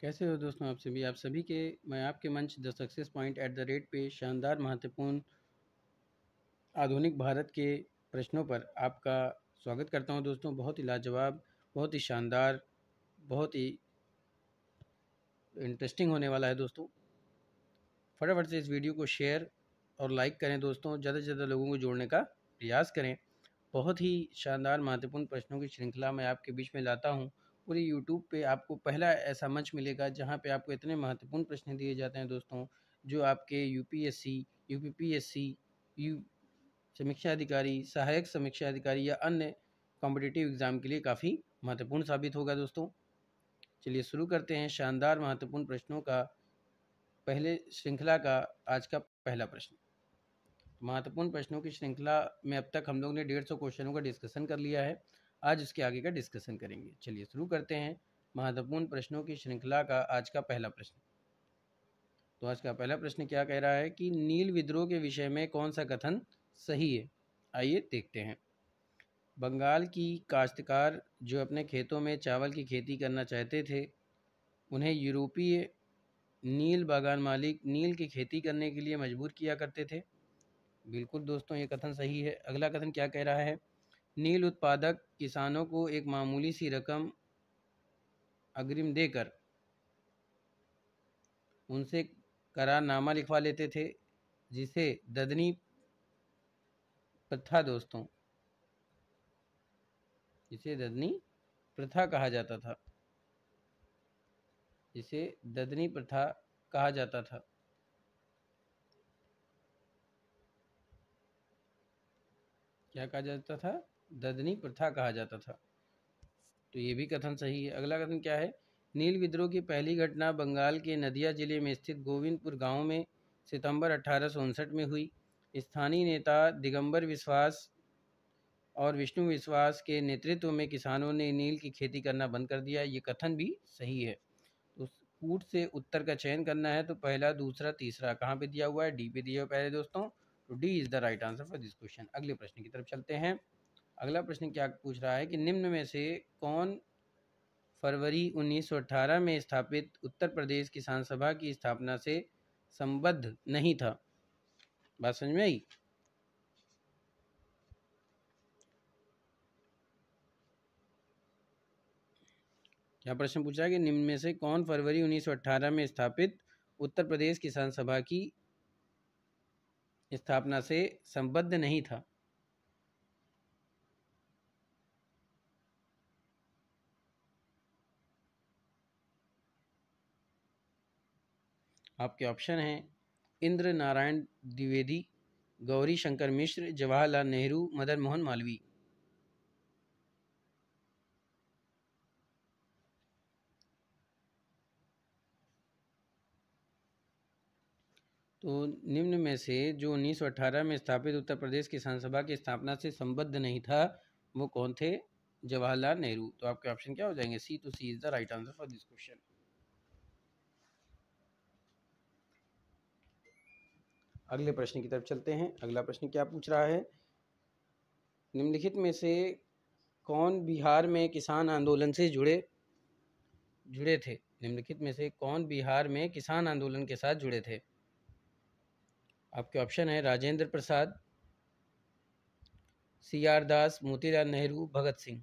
कैसे हो दोस्तों आप सभी के मैं आपके मंच the success point at the rate पे शानदार महत्वपूर्ण आधुनिक भारत के प्रश्नों पर आपका स्वागत करता हूं दोस्तों। बहुत ही लाजवाब, बहुत ही शानदार, बहुत ही इंटरेस्टिंग होने वाला है दोस्तों। फटाफट से इस वीडियो को शेयर और लाइक करें दोस्तों, ज़्यादा से ज़्यादा लोगों को जोड़ने का प्रयास करें। बहुत ही शानदार महत्वपूर्ण प्रश्नों की श्रृंखला मैं आपके बीच में लाता हूं। पूरी यूट्यूब पे आपको पहला ऐसा मंच मिलेगा जहां पे आपको इतने महत्वपूर्ण प्रश्न दिए जाते हैं दोस्तों, जो आपके यूपीएससी, यूपीपीएससी, यू समीक्षा अधिकारी, सहायक समीक्षा अधिकारी या अन्य कॉम्पिटिटिव एग्ज़ाम के लिए काफ़ी महत्वपूर्ण साबित होगा दोस्तों। चलिए शुरू करते हैं शानदार महत्वपूर्ण प्रश्नों का पहले श्रृंखला का आज का पहला प्रश्न। महत्वपूर्ण प्रश्नों की श्रृंखला में अब तक हम लोग ने 150 क्वेश्चनों का डिस्कशन कर लिया है। आज इसके आगे का डिस्कशन करेंगे। चलिए शुरू करते हैं महत्वपूर्ण प्रश्नों की श्रृंखला का आज का पहला प्रश्न। तो आज का पहला प्रश्न क्या कह रहा है कि नील विद्रोह के विषय में कौन सा कथन सही है। आइए देखते हैं। बंगाल की काश्तकार जो अपने खेतों में चावल की खेती करना चाहते थे, उन्हें यूरोपीय नील बागान मालिक नील की खेती करने के लिए मजबूर किया करते थे। बिल्कुल दोस्तों, ये कथन सही है। अगला कथन क्या कह रहा है, नील उत्पादक किसानों को एक मामूली सी रकम अग्रिम देकर उनसे करारनामा लिखवा लेते थे, जिसे ददनी प्रथा दोस्तों, जिसे ददनी प्रथा कहा जाता था, जिसे ददनी प्रथा कहा जाता था। क्या कहा जाता था? ददनी प्रथा कहा जाता था। तो ये भी कथन सही है। अगला कथन क्या है, नील विद्रोह की पहली घटना बंगाल के नदिया जिले में स्थित गोविंदपुर गांव में सितंबर 1859 में हुई। स्थानीय नेता दिगंबर विश्वास और विष्णु विश्वास के नेतृत्व में किसानों ने नील की खेती करना बंद कर दिया। ये कथन भी सही है। तो कूट से उत्तर का चयन करना है, तो पहला, दूसरा, तीसरा कहाँ पे दिया हुआ है? डी पे दिया हुआ है दोस्तों। तो D is the right answer for this question. अगले प्रश्न की तरफ चलते हैं। अगला प्रश्न क्या पूछ रहा है कि निम्न में से कौन फरवरी 1918 में स्थापित उत्तर प्रदेश किसान सभा की स्थापना से संबद्ध नहीं था? बात समझ में आई? क्या प्रश्न पूछा है कि निम्न में से कौन फरवरी 1918 में स्थापित उत्तर प्रदेश किसान सभा की स्थापना से संबद्ध नहीं था? आपके ऑप्शन हैं इंद्र नारायण द्विवेदी, गौरी शंकर मिश्र, जवाहरलाल नेहरू, मदन मोहन मालवीय। तो निम्न में से जो 1918 में स्थापित उत्तर प्रदेश किसान सभा की स्थापना से संबद्ध नहीं था, वो कौन थे? जवाहरलाल नेहरू। तो आपके ऑप्शन क्या हो जाएंगे? सी। तो C is the right answer for this question. अगले प्रश्न की तरफ चलते हैं। अगला प्रश्न क्या पूछ रहा है, निम्नलिखित में से कौन बिहार में किसान आंदोलन से जुड़े थे? निम्नलिखित में से कौन बिहार में किसान आंदोलन के साथ जुड़े थे? आपके ऑप्शन है राजेंद्र प्रसाद, सी आर दास, मोतीलाल नेहरू, भगत सिंह।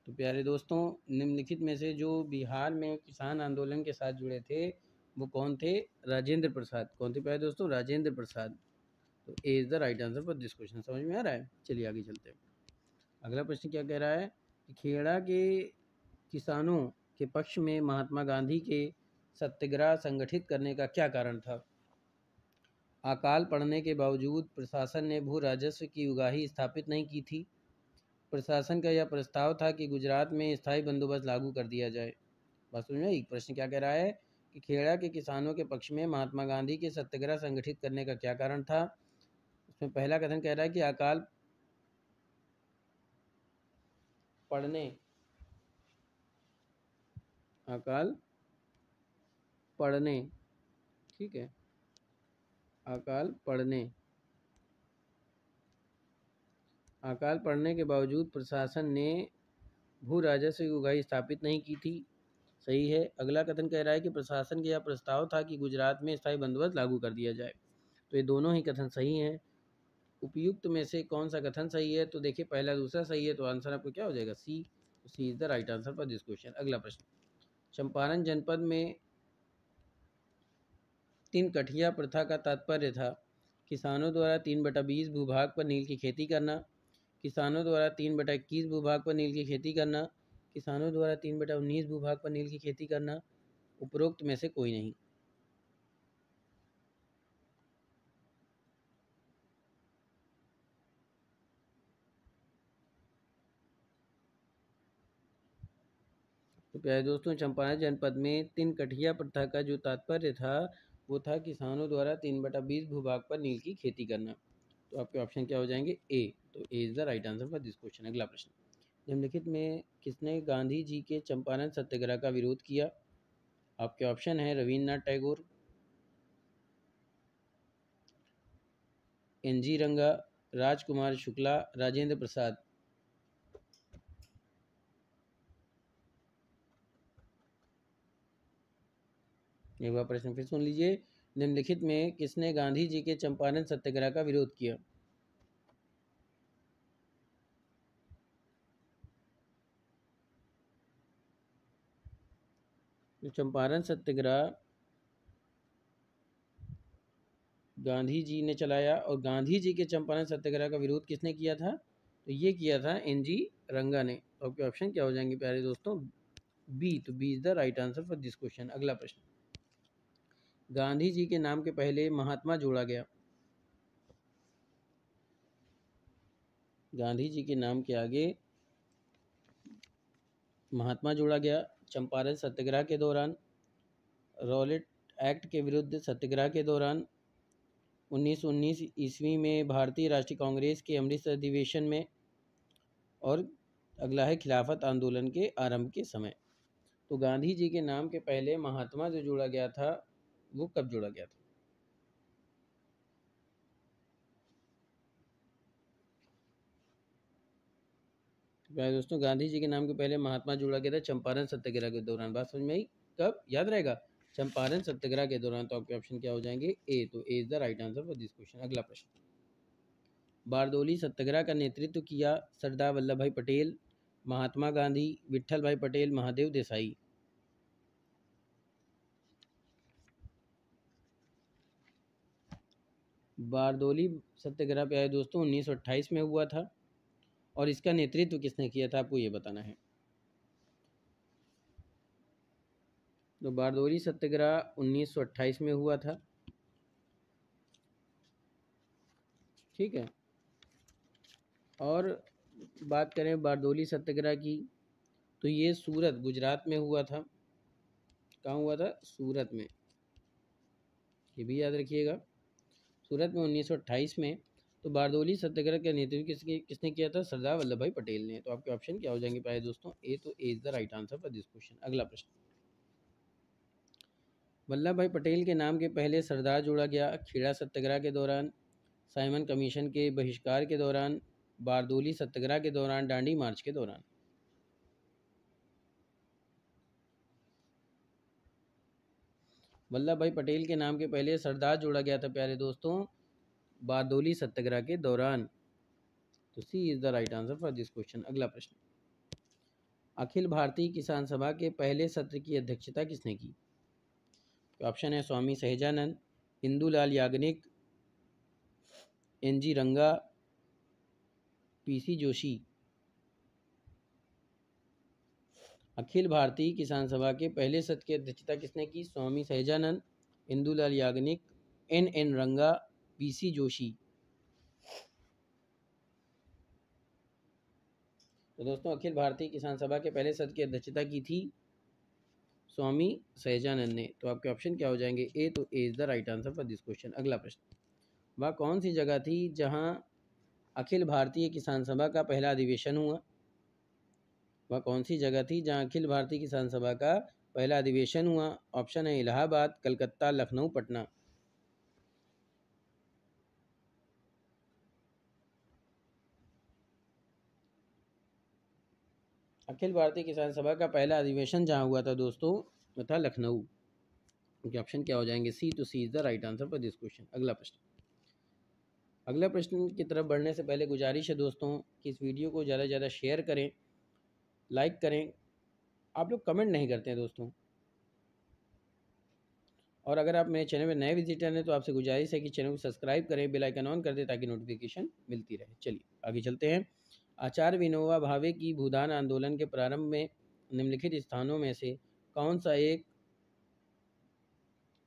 तो प्यारे दोस्तों, निम्नलिखित में से जो बिहार में किसान आंदोलन के साथ जुड़े थे वो कौन थे? राजेंद्र प्रसाद। कौन थे प्यारे दोस्तों? राजेंद्र प्रसाद। तो A is the right answer for this question. समझ में आ रहा है? चलिए आगे चलते हैं। अगला प्रश्न क्या कह रहा है कि खेड़ा के किसानों के पक्ष में महात्मा गांधी के सत्याग्रह संगठित करने का क्या कारण था? अकाल पड़ने के बावजूद प्रशासन ने भू राजस्व की उगाही स्थापित नहीं की थी। प्रशासन का यह प्रस्ताव था कि गुजरात में स्थायी बंदोबस्त लागू कर दिया जाए। बस में एक प्रश्न क्या कह रहा है कि खेड़ा के किसानों के पक्ष में महात्मा गांधी के सत्याग्रह संगठित करने का क्या कारण था? उसमें पहला कथन कह रहा है कि पड़ने अकाल पड़ने, ठीक है, अकाल पड़ने अकाल पड़ने के बावजूद प्रशासन ने भू राजस्व की उगाही स्थापित नहीं की थी। सही है। अगला कथन कह रहा है कि प्रशासन का यह प्रस्ताव था कि गुजरात में स्थायी बंदोबस्त लागू कर दिया जाए। तो ये दोनों ही कथन सही हैं। उपयुक्त में से कौन सा कथन सही है? तो देखिए पहला दूसरा सही है, तो आंसर आपको क्या हो जाएगा? C. C is the right answer for this question. अगला प्रश्न, चंपारण जनपद में तीन कठिया प्रथा का तात्पर्य था किसानों द्वारा 3/20 भूभाग पर नील की खेती करना, किसानों द्वारा 3/21 भूभाग पर नील की खेती करना, किसानों द्वारा 3/19 भूभाग पर नील की खेती करना, उपरोक्त में से कोई नहीं। तो प्यारे दोस्तों, चंपारण जनपद में तीन कठिया प्रथा का जो तात्पर्य था वो था किसानों द्वारा 3/20 भूभाग पर नील की खेती करना। तो आपके ऑप्शन क्या हो जाएंगे? ए। तो A is the right answer for this question. अगला प्रश्न, निम्नलिखित में किसने गांधी जी के चंपारण सत्याग्रह का विरोध किया? आपके ऑप्शन है रविन्द्रनाथ टैगोर, एनजी रंगा, राजकुमार शुक्ला, राजेंद्र प्रसाद। एक बार प्रश्न फिर सुन लीजिए, निम्नलिखित में किसने गांधी जी के चंपारण सत्याग्रह का विरोध किया? तो चंपारण सत्याग्रह गांधी जी ने चलाया, और गांधी जी के चंपारण सत्याग्रह का विरोध किसने किया था? तो ये किया था एनजी रंगा ने। तो आपके ऑप्शन क्या हो जाएंगे प्यारे दोस्तों? बी। तो B is the right answer for this question. अगला प्रश्न, गांधी जी के नाम के पहले महात्मा जोड़ा गया। गांधी जी के नाम के आगे महात्मा जोड़ा गया चंपारण सत्याग्रह के दौरान, रॉलेट एक्ट के विरुद्ध सत्याग्रह के दौरान, 1919 ईस्वी में भारतीय राष्ट्रीय कांग्रेस के अमृतसर अधिवेशन में, और अगला है खिलाफत आंदोलन के आरंभ के समय। तो गांधी जी के नाम के पहले महात्मा जो जोड़ा गया था वो कब जोड़ा गया था? तो दोस्तों, गांधी जी के नाम के पहले महात्मा जोड़ा गया था चंपारण सत्याग्रह के दौरान। बात समझ में आई? कब याद रहेगा? चंपारण सत्याग्रह के दौरान। तो आपके ऑप्शन क्या हो जाएंगे? ए। तो A is the right answer for this question. अगला प्रश्न, बारदोली सत्याग्रह का नेतृत्व किया सरदार वल्लभ भाई पटेल, महात्मा गांधी, विट्ठल भाई पटेल, महादेव देसाई। बारदोली सत्याग्रह प्यारे दोस्तों 1928 में हुआ था, और इसका नेतृत्व किसने किया था आपको ये बताना है। तो बारदोली सत्याग्रह 1928 में हुआ था। ठीक है। और बात करें बारदोली सत्याग्रह की, तो ये सूरत गुजरात में हुआ था। कहाँ हुआ था? सूरत में। ये भी याद रखिएगा, सूरत में 1928 में। तो बारदोली सत्याग्रह का नेतृत्व किसने किया था? सरदार वल्लभ भाई पटेल ने। तो आपके ऑप्शन क्या हो जाएंगे प्यारे दोस्तों? ए। तो A is the right answer for this question. अगला प्रश्न, वल्लभ भाई पटेल के नाम के पहले सरदार जोड़ा गया खेड़ा सत्याग्रह के दौरान, साइमन कमीशन के बहिष्कार के दौरान, बारदोली सत्याग्रह के दौरान, डांडी मार्च के दौरान। वल्लभ भाई पटेल के नाम के पहले सरदार जोड़ा गया था प्यारे दोस्तों बारदोली सत्याग्रह के दौरान। तो C is the right answer for this question. अगला प्रश्न, अखिल भारतीय किसान सभा के पहले सत्र की अध्यक्षता किसने की? ऑप्शन है स्वामी सहजानंद, इंदुलाल याग्निक, एनजी रंगा, पीसी जोशी। अखिल भारतीय किसान सभा के पहले सत्र की अध्यक्षता किसने की? स्वामी सहजानंद, इंदुलाल याग्निक, एन रंगा, पीसी जोशी। तो दोस्तों, अखिल भारतीय किसान सभा के पहले सत्र की अध्यक्षता की थी स्वामी सहजानंद ने। तो आपके ऑप्शन क्या हो जाएंगे? ए। तो A is the right answer for this question. अगला प्रश्न, वह कौन सी जगह थी जहां अखिल भारतीय किसान सभा का पहला अधिवेशन हुआ? वह कौन सी जगह थी जहां अखिल भारतीय किसान सभा का पहला अधिवेशन हुआ? ऑप्शन है इलाहाबाद, कलकत्ता, लखनऊ, पटना। अखिल भारतीय किसान सभा का पहला अधिवेशन जहाँ हुआ था दोस्तों, वो था लखनऊ। उनके ऑप्शन क्या हो जाएंगे? सी। तो C is the right answer for this question. अगला प्रश्न। अगला प्रश्न की तरफ बढ़ने से पहले गुजारिश है दोस्तों कि इस वीडियो को ज़्यादा से ज़्यादा शेयर करें, लाइक करें। आप लोग कमेंट नहीं करते हैं दोस्तों। और अगर आप मेरे चैनल में नए विजिटर हैं तो आपसे गुजारिश है कि चैनल को सब्सक्राइब करें, बेल आइकन ऑन कर दें ताकि नोटिफिकेशन मिलती रहे। चलिए आगे चलते हैं। आचार्य विनोबा भावे की भूदान आंदोलन के प्रारंभ में निम्नलिखित स्थानों में से कौन सा एक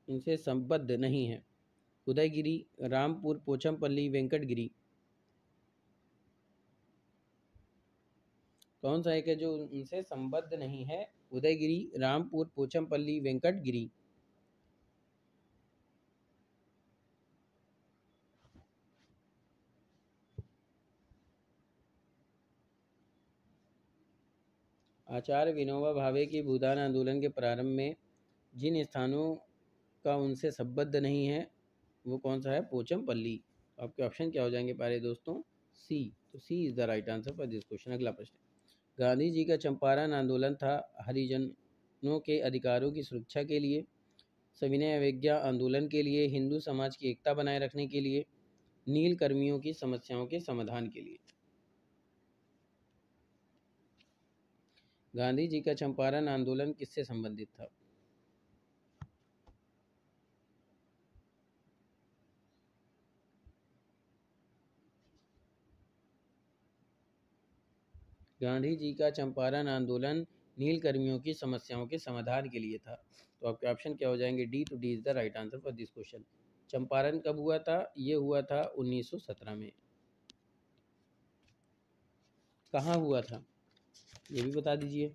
इनसे संबद्ध नहीं है? उदयगिरी, रामपुर, पोचमपल्ली, वेंकटगिरी। कौन सा एक है जो उनसे संबद्ध नहीं है? उदयगिरी, रामपुर, पोचमपल्ली, वेंकटगिरी। आचार्य विनोबा भावे की भूदान आंदोलन के प्रारंभ में जिन स्थानों का उनसे संबद्ध नहीं है वो कौन सा है? पोचमपल्ली। तो आपके ऑप्शन क्या हो जाएंगे प्यारे दोस्तों? सी। तो C is the right answer for this question. अगला प्रश्न। गांधी जी का चंपारण आंदोलन था हरिजनों के अधिकारों की सुरक्षा के लिए, सविनय अवज्ञा आंदोलन के लिए, हिंदू समाज की एकता बनाए रखने के लिए, नील कर्मियों की समस्याओं के समाधान के लिए। गांधी जी का चंपारण आंदोलन किससे संबंधित था? गांधी जी का चंपारण आंदोलन नील कर्मियों की समस्याओं के समाधान के लिए था। तो आपके ऑप्शन क्या हो जाएंगे? D. To D is the right answer for this question. Champaran कब हुआ था? ये हुआ था 1917 में। कहाँ हुआ था ये भी बता दीजिए।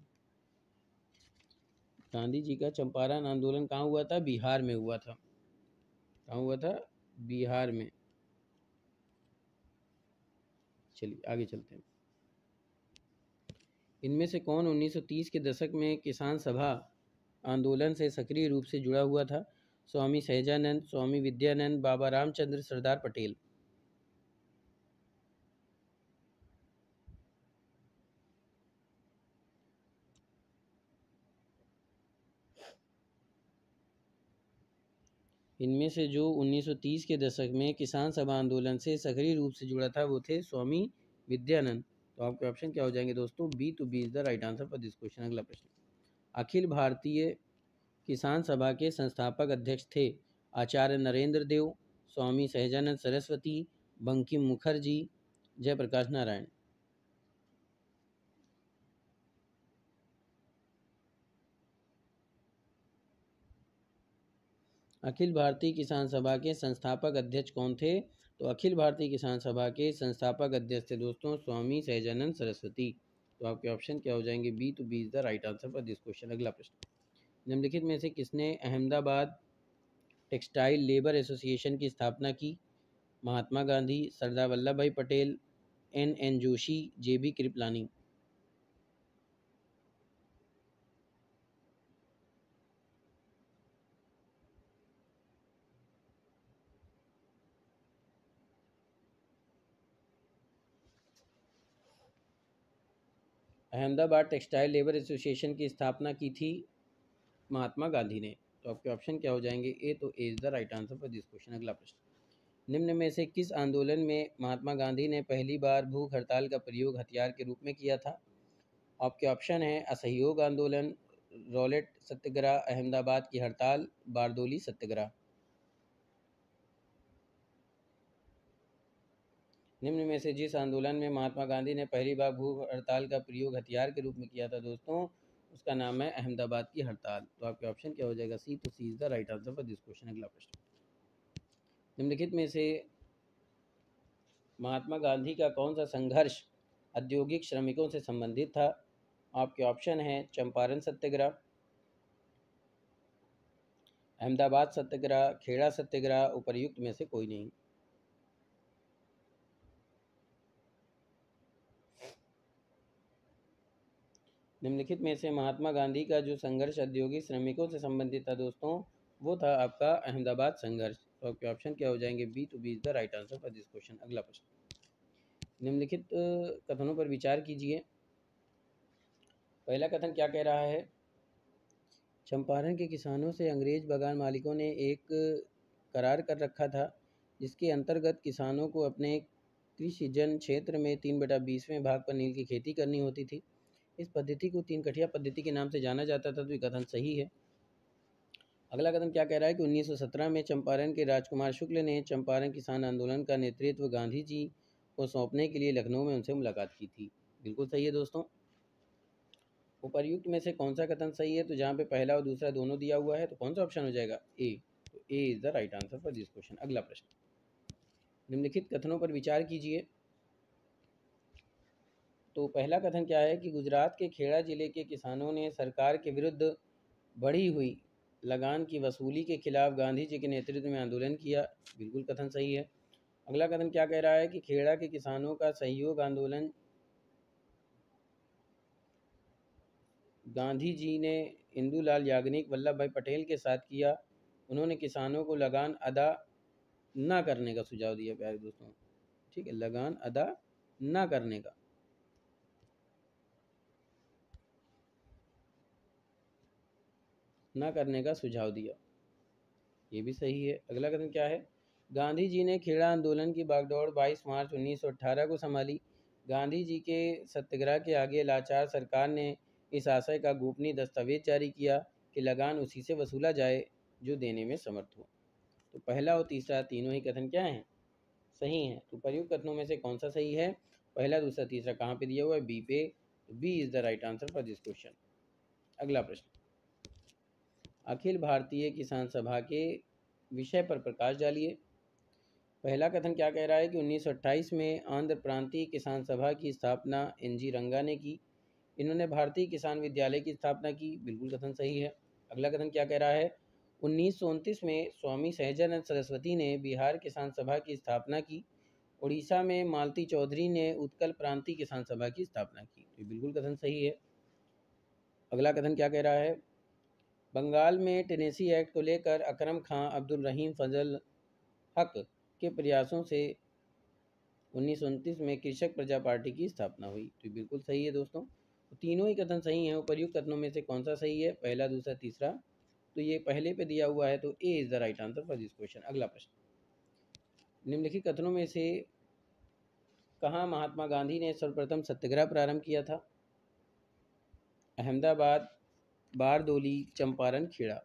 गांधी जी का चंपारण आंदोलन कहाँ हुआ था? बिहार में हुआ था। कहाँ हुआ था? बिहार में। चलिए आगे चलते हैं। इनमें से कौन 1930 के दशक में किसान सभा आंदोलन से सक्रिय रूप से जुड़ा हुआ था? स्वामी सहजानंद, स्वामी विद्यानंद, बाबा रामचंद्र, सरदार पटेल। इनमें से जो 1930 के दशक में किसान सभा आंदोलन से सक्रिय रूप से जुड़ा था वो थे स्वामी विद्यानंद। तो आपके ऑप्शन क्या हो जाएंगे दोस्तों? B. To B is the right answer for this question. अगला प्रश्न। अखिल भारतीय किसान सभा के संस्थापक अध्यक्ष थे आचार्य नरेंद्र देव, स्वामी सहजानंद सरस्वती, बंकिम मुखर्जी, जयप्रकाश नारायण। अखिल भारतीय किसान सभा के संस्थापक अध्यक्ष कौन थे? तो अखिल भारतीय किसान सभा के संस्थापक अध्यक्ष थे दोस्तों स्वामी सहजानंद सरस्वती। तो आपके ऑप्शन क्या हो जाएंगे? B. To B is the right answer for this question. अगला प्रश्न। निम्नलिखित में से किसने अहमदाबाद टेक्सटाइल लेबर एसोसिएशन की स्थापना की? Mahatma Gandhi, Sardar Vallabh Bhai Patel, N Joshi, J B Kripalani. Ahmedabad textile labour association की स्थापना की थी महात्मा गांधी ने। तो आपके ऑप्शन क्या हो जाएंगे? ए। तो A is the right answer for this question. अगला प्रश्न। निम्न में से किस आंदोलन में महात्मा गांधी ने पहली बार भूख हड़ताल का प्रयोग हथियार के रूप में किया था? आपके ऑप्शन हैं असहयोग आंदोलन, रॉलेट सत्याग्रह, अहमदाबाद की हड़ताल, बारदोली सत्याग्रह। निम्न में से जिस आंदोलन में महात्मा गांधी ने पहली बार भूख हड़ताल का प्रयोग हथियार के रूप में किया था दोस्तों, उसका नाम है अहमदाबाद की हड़ताल। तो आपके ऑप्शन क्या हो जाएगा? सी। तो C is the right answer for this question. अगला प्रश्न। निम्नलिखित में से महात्मा गांधी का कौन सा संघर्ष औद्योगिक श्रमिकों से संबंधित था? आपके ऑप्शन हैं चंपारण सत्याग्रह, अहमदाबाद सत्याग्रह, खेड़ा सत्याग्रह, उपर्युक्त में से कोई नहीं। निम्नलिखित में से महात्मा गांधी का जो संघर्ष औद्योगिक श्रमिकों से संबंधित था दोस्तों, वो था आपका अहमदाबाद संघर्ष। तो आपके ऑप्शन क्या हो जाएंगे? B. To B is the right answer for this question. अगला प्रश्न। निम्नलिखित कथनों पर विचार कीजिए। पहला कथन क्या कह रहा है? चंपारण के किसानों से अंग्रेज बागान मालिकों ने एक करार कर रखा था, जिसके अंतर्गत किसानों को अपने कृषिजन्य क्षेत्र में 3/20वें भाग पर नील की खेती करनी होती थी। इस पद्धति को 3 कठिया पद्धति के नाम से जाना जाता था, तो ये कथन सही है। अगला कथन क्या कह रहा है कि 1917 में चंपारण के राजकुमार शुक्ल ने चंपारण किसान आंदोलन का नेतृत्व गांधी जी को सौंपने के लिए लखनऊ में उनसे मुलाकात की थी। बिल्कुल सही है दोस्तों। उपर्युक्त में से कौन सा कथन सही है? तो जहाँ पे पहला और दूसरा दोनों दिया हुआ है तो कौन सा ऑप्शन हो जाएगा? ए। तो A is the right answer for this question. अगला प्रश्न, निम्नलिखित कथनों पर विचार कीजिए। तो पहला कथन क्या है कि गुजरात के खेड़ा जिले के किसानों ने सरकार के विरुद्ध बढ़ी हुई लगान की वसूली के खिलाफ गांधी जी के नेतृत्व में आंदोलन किया। बिल्कुल कथन सही है। अगला कथन क्या कह रहा है कि खेड़ा के किसानों का सहयोग आंदोलन गांधी जी ने इंदुलाल याग्निक वल्लभ भाई पटेल के साथ किया। उन्होंने किसानों को लगान अदा ना करने का सुझाव दिया। प्यारे दोस्तों, ठीक है, लगान अदा ना करने का, ना करने का सुझाव दिया, ये भी सही है। अगला कथन क्या है? गांधी जी ने खेड़ा आंदोलन की बागडोर 22 मार्च 1918 को संभाली। गांधी जी के सत्याग्रह के आगे लाचार सरकार ने इस आशय का गोपनीय दस्तावेज जारी किया कि लगान उसी से वसूला जाए जो देने में समर्थ हो। तो पहला और तीसरा तीनों ही कथन क्या हैं? सही हैं। तो प्रयुक्त कथनों में से कौन सा सही है? पहला, दूसरा, तीसरा कहाँ पे दिया हुआ है? बी पे। तो B is the right answer for this question. अगला प्रश्न, अखिल भारतीय किसान सभा के विषय पर प्रकाश डालिए। पहला कथन क्या कह रहा है कि 1928 में आंध्र प्रांतीय किसान सभा की स्थापना एन.जी. रंगा ने की। इन्होंने भारतीय किसान विद्यालय की स्थापना की। बिल्कुल कथन सही है। अगला कथन क्या कह रहा है? 1929 में स्वामी सहजानंद सरस्वती ने बिहार किसान सभा की स्थापना की। उड़ीसा में मालती चौधरी ने उत्कल प्रांतीय किसान सभा की स्थापना की। तो बिल्कुल कथन सही है। अगला कथन क्या कह रहा है? बंगाल में टेनेसी एक्ट को लेकर अकरम खां अब्दुल रहीम फजल हक के प्रयासों से 1929 में कृषक प्रजा पार्टी की स्थापना हुई। तो बिल्कुल सही है दोस्तों। तो तीनों ही कथन सही हैं। उपर्युक्त कथनों में से कौन सा सही है? पहला, दूसरा, तीसरा। तो ये पहले पे दिया हुआ है, तो A is the right answer for this question. अगला प्रश्न, निम्नलिखित कथनों में से कहाँ महात्मा गांधी ने सर्वप्रथम सत्याग्रह प्रारंभ किया था? अहमदाबाद, बारदोली, चंपारण, खेड़ा।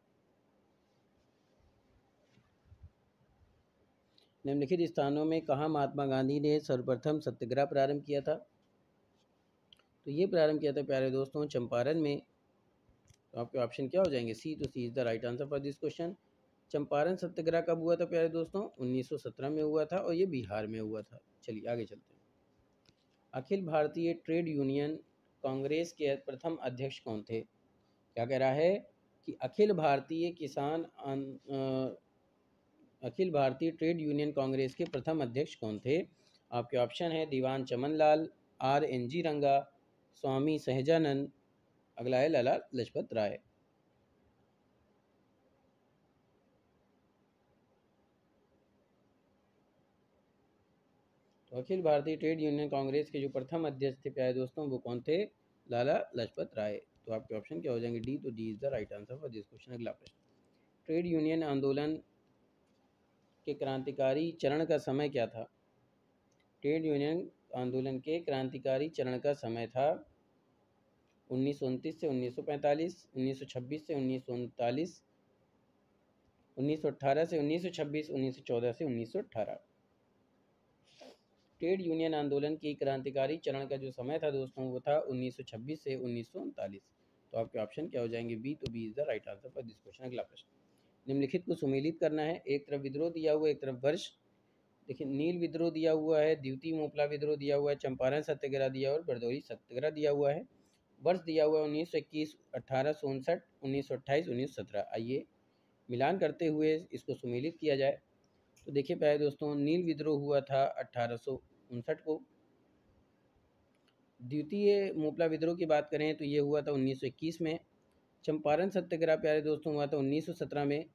निम्नलिखित स्थानों में कहाँ महात्मा गांधी ने सर्वप्रथम सत्याग्रह प्रारंभ किया था? तो ये प्रारंभ किया था प्यारे दोस्तों चंपारण में। तो आपके ऑप्शन क्या हो जाएंगे? सी। तो C is the right answer for this question. Champaran Satyagraha कब हुआ था प्यारे दोस्तों? 1917 में हुआ था और ये बिहार में हुआ था। चलिए आगे चलते हैं। अखिल भारतीय ट्रेड यूनियन कांग्रेस के प्रथम अध्यक्ष कौन थे? क्या कह रहा है कि अखिल भारतीय ट्रेड यूनियन कांग्रेस के प्रथम अध्यक्ष कौन थे? आपके ऑप्शन है दीवान चमनलाल, R.N.G. रंगा, स्वामी सहजानंद, अगला है लाला लजपत राय। तो अखिल भारतीय ट्रेड यूनियन कांग्रेस के जो प्रथम अध्यक्ष थे प्यारे दोस्तों वो कौन थे? लाला लजपत राय। तो आपके ऑप्शन क्या हो जाएंगे? डी। तो D is the right answer for this question. अगला प्रश्न, ट्रेड यूनियन आंदोलन के क्रांतिकारी चरण का समय क्या था? ट्रेड यूनियन आंदोलन के क्रांतिकारी चरण का समय था 1929 से 1945, 1926 से 1939, 1918 से 1926, 1914 से 1918। ट्रेड यूनियन आंदोलन की क्रांतिकारी चरण का जो समय था दोस्तों वो था 1926 से 1939। तो आपके ऑप्शन क्या हो जाएंगे? बी। तो B is the right answer for this question. अगला प्रश्न, निम्नलिखित को सुमेलित करना है। एक तरफ विद्रोह दिया हुआ है, एक तरफ वर्ष। देखिए, नील विद्रोह दिया हुआ है, द्वितीय मोपला विद्रोह दिया हुआ है, चंपारण सत्याग्रह दिया हुआ है और बरदौली सत्याग्रह दिया हुआ है। वर्ष दिया हुआ है 1921, 1859, 1928, 1917। आइए मिलान करते हुए इसको सुमेलित किया जाए। तो देखिए प्यारे दोस्तों, नील विद्रोह हुआ था 1859 को। द्वितीय मोपला विद्रोह की बात करें तो ये हुआ था 1921 में। चंपारण सत्याग्रह प्यारे दोस्तों हुआ था 1917 में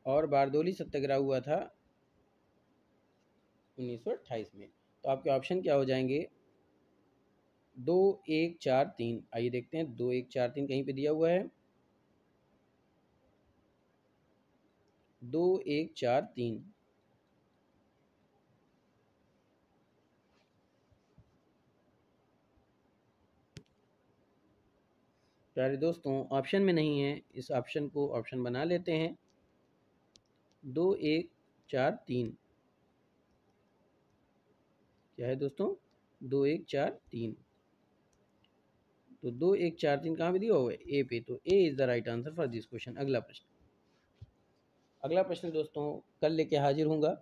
और बारदोली सत्याग्रह हुआ था 1928 में। तो आपके ऑप्शन क्या हो जाएंगे? 2143, आइए देखते हैं 2143 कहीं पे दिया हुआ है। 2143 प्यारे दोस्तों ऑप्शन में नहीं है, इस ऑप्शन को ऑप्शन बना लेते हैं। 2143 क्या है दोस्तों? 2143। तो 2143 कहाँ पे दिया हुआ है? ए पे। तो A is the right answer for this question. अगला प्रश्न, अगला प्रश्न दोस्तों कल लेके हाजिर हूँगा।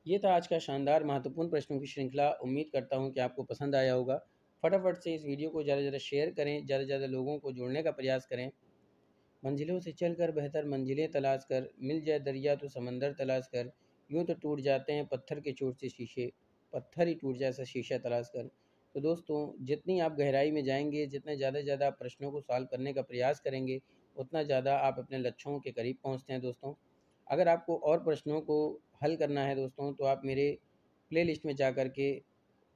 ये था आज का शानदार महत्वपूर्ण प्रश्नों की श्रृंखला। उम्मीद करता हूँ कि आपको पसंद आया होगा। फटाफट से इस वीडियो को ज़्यादा से ज़्यादा शेयर करें, ज़्यादा से ज़्यादा लोगों को जोड़ने का प्रयास करें। मंजिलों से चलकर बेहतर मंजिलें तलाश कर, मिल जाए दरिया तो समंदर तलाश कर, यूँ तो टूट जाते हैं पत्थर के चोट से शीशे, पत्थर ही टूट जाए ऐसा शीशा तलाश कर। तो दोस्तों जितनी आप गहराई में जाएंगे, जितने ज़्यादा से ज़्यादा आप प्रश्नों को सॉल्व करने का प्रयास करेंगे, उतना ज़्यादा आप अपने लक्ष्यों के करीब पहुँचते हैं दोस्तों। अगर आपको और प्रश्नों को हल करना है दोस्तों, तो आप मेरे प्लेलिस्ट में जा कर के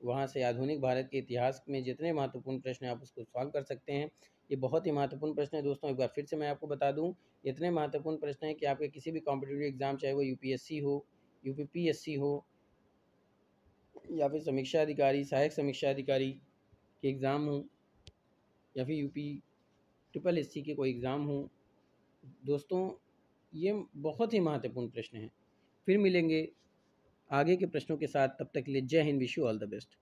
वहाँ से आधुनिक भारत के इतिहास में जितने महत्वपूर्ण प्रश्न हैं आप उसको सॉल्व कर सकते हैं। ये बहुत ही महत्वपूर्ण प्रश्न है दोस्तों। एक बार फिर से मैं आपको बता दूं, इतने महत्वपूर्ण प्रश्न हैं कि आपके किसी भी कॉम्पिटिटिव एग्ज़ाम, चाहे वो यूपीएससी हो, यूपीपीएससी हो, या फिर समीक्षा अधिकारी, सहायक समीक्षा अधिकारी के एग्ज़ाम हो, या फिर यूपी ट्रिपल एससी के कोई एग्ज़ाम हो दोस्तों, ये बहुत ही महत्वपूर्ण प्रश्न हैं। फिर मिलेंगे आगे के प्रश्नों के साथ, तब तक के लिए जय Hind, wish you all the best.